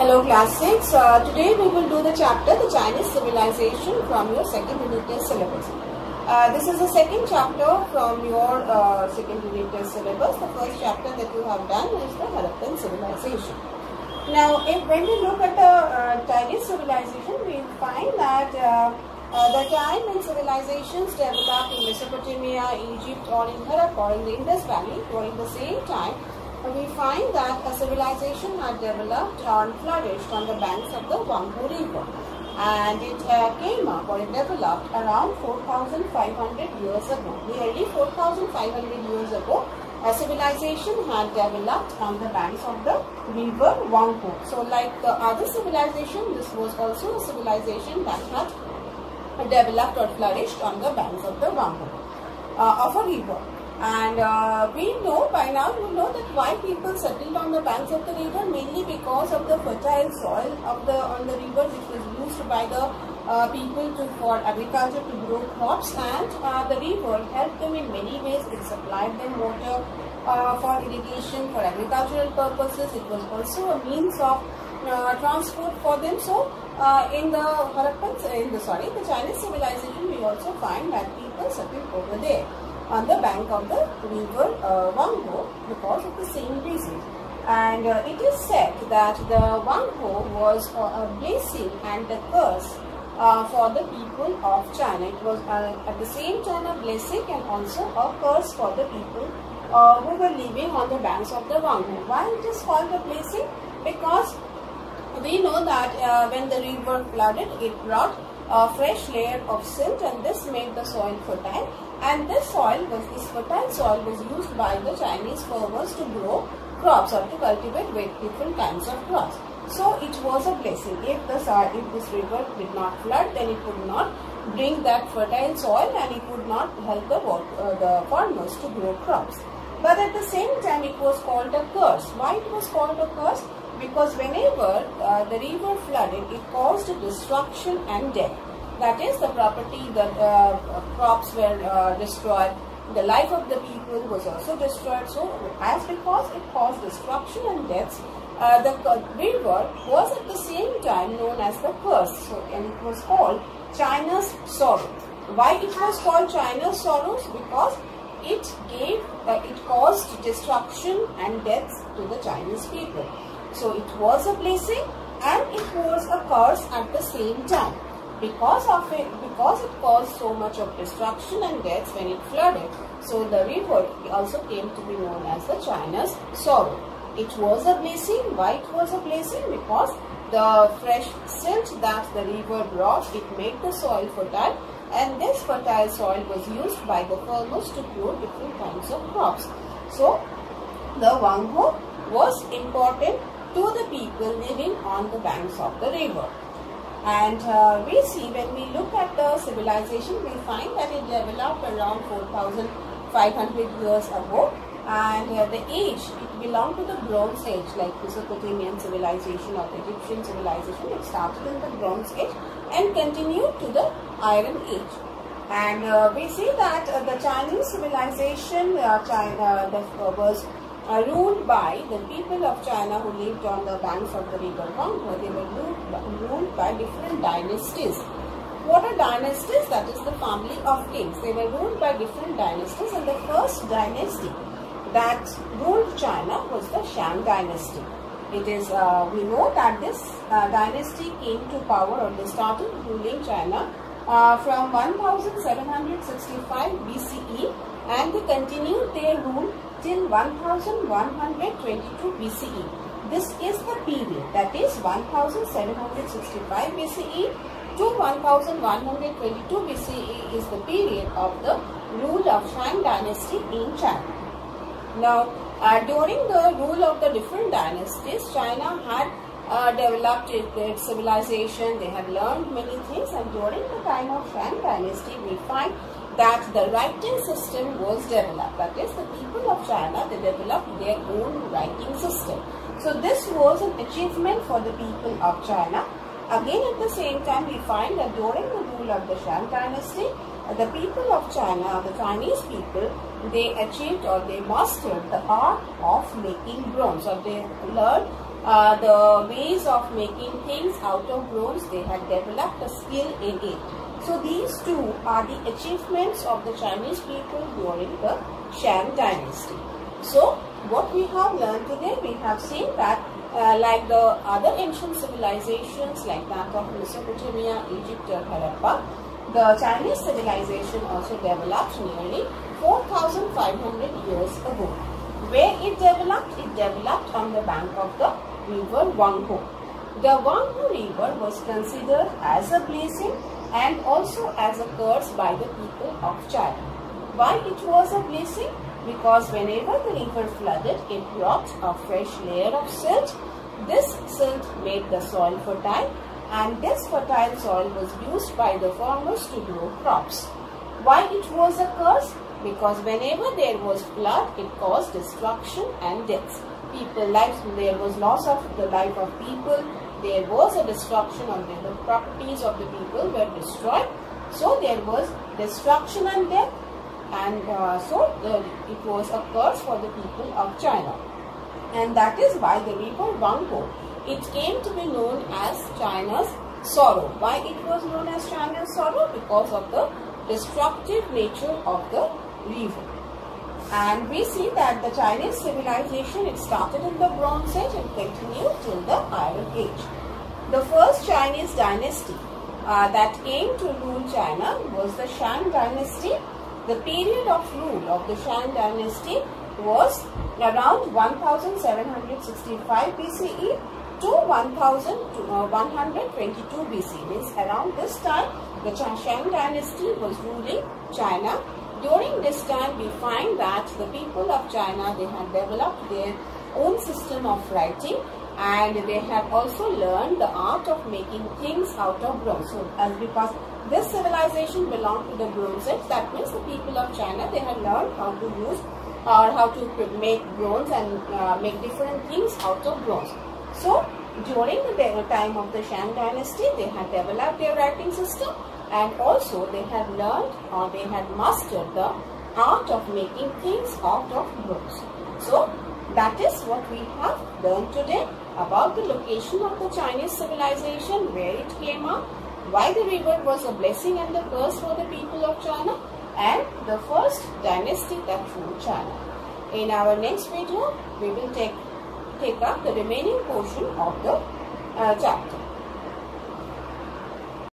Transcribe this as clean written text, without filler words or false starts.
Hello class 6. Today we will do the chapter The Chinese Civilization from your second unit test syllabus. This is the second chapter from your second unit test syllabus. The first chapter that you have done is the Harappan Civilization. Now when we look at the Chinese civilization, we find that the time when civilizations developed in Mesopotamia, Egypt or in Harappa or in the Indus Valley during the same time, we find that a civilization had developed and flourished on the banks of the Huanghe River, and it came up or it developed around 4,500 years ago. Nearly 4,500 years ago, a civilization had developed on the banks of the river Huanghe. So like the other civilization, this was also a civilization that had developed or flourished on the banks of the Huanghe of a river. And we know by now, you know that why people settled on the banks of the river, mainly because of the fertile soil of on the river, which was used by the people for agriculture to grow crops, and the river helped them in many ways. It supplied them water for irrigation, for agricultural purposes. It was also a means of transport for them. So in the the Chinese civilization, we also find that people settled over there on the bank of the river Huanghe because of the same reason. And it is said that the Huanghe was a blessing and a curse for the people of China. It was at the same time a blessing and also a curse for the people who were living on the banks of the Huanghe. Why it is called a blessing? Because we know that when the river flooded, it brought a fresh layer of silt, and this made the soil fertile. And this fertile soil was used by the Chinese farmers to grow crops or to cultivate different kinds of crops. So it was a blessing. If this river did not flood, then it would not bring that fertile soil and it would not help the farmers to grow crops. But at the same time, it was called a curse. Why it was called a curse? Because whenever the river flooded, it caused destruction and death. That is, the property, the crops were destroyed, the life of the people was also destroyed. So, because it caused destruction and deaths, the river was at the same time known as the curse. So, and it was called China's sorrow. Why it was called China's sorrows? Because it caused destruction and deaths to the Chinese people. So, it was a blessing and it was a curse at the same time. Because it caused so much of destruction and deaths when it flooded, so the river also came to be known as the China's sorrow. It was a blessing. Why it was a blessing? Because the fresh silt that the river brought, it made the soil fertile, and this fertile soil was used by the farmers to grow different kinds of crops. So the Huanghe was important to the people living on the banks of the river. And we see, when we look at the civilization, we find that it developed around 4,500 years ago, and the age, it belonged to the Bronze Age, like Mesopotamian civilization or the Egyptian civilization. It started in the Bronze Age and continued to the Iron Age. And we see that the Chinese civilization was ruled by the people of China who lived on the banks of the river Huanghe. They were ruled by different dynasties. What are dynasties? That is the family of kings. They were ruled by different dynasties, and the first dynasty that ruled China was the Shang dynasty. It is, we know that this dynasty came to power, or they started ruling China from 1765 BCE, and they continued their rule till 1122 BCE. This is the period, that is 1765 BCE to 1122 BCE is the period of the rule of Shang dynasty in China. Now, during the rule of the different dynasties, China had developed its civilization. They had learned many things, and during the time of Shang dynasty, we find that the writing system was developed. That is, the people of China, they developed their own writing system. So this was an achievement for the people of China. Again, at the same time, we find that during the rule of the Shang dynasty, the people of China, the Chinese people, they achieved or they mastered the art of making bronze, or they learned the ways of making things out of bronze. They had developed a skill in it. So these two are the achievements of the Chinese people during the Shang dynasty. So what we have learned today, we have seen that like the other ancient civilizations like that of Mesopotamia, Egypt or Harappa, the Chinese civilization also developed nearly 4,500 years ago. Where it developed on the bank of the river Huanghe. The Huanghe River was considered as a blessing and also as a curse by the people of China. Why it was a blessing? Because whenever the river flooded, it brought a fresh layer of silt. This silt made the soil fertile, and this fertile soil was used by the farmers to grow crops. Why it was a curse? Because whenever there was flood, it caused destruction and deaths. There was loss of the life of people. There was a destruction of the properties of the people were destroyed. So there was destruction and death, and it was a curse for the people of China. And that is why the river Huanghe, it came to be known as China's sorrow. Why it was known as China's sorrow? Because of the destructive nature of the river. And we see that the Chinese civilization, it started in the Bronze Age and continued till the Iron Age. The first Chinese dynasty that came to rule China was the Shang dynasty. The period of rule of the Shang dynasty was around 1765 BCE to 1122 BC. Means around this time the Shang dynasty was ruling China. During this time, we find that the people of China, they had developed their own system of writing, and they have also learned the art of making things out of bronze. So, because this civilization belonged to the Bronze Age, that means the people of China, they had learned how to use or how to make bronze and make different things out of bronze. So, during the time of the Shang dynasty, they had developed their writing system. And also they had learned or they had mastered the art of making things out of bronze. So that is what we have learned today about the location of the Chinese civilization, where it came up, why the river was a blessing and a curse for the people of China, and the first dynasty that ruled China. In our next video, we will take up the remaining portion of the chapter.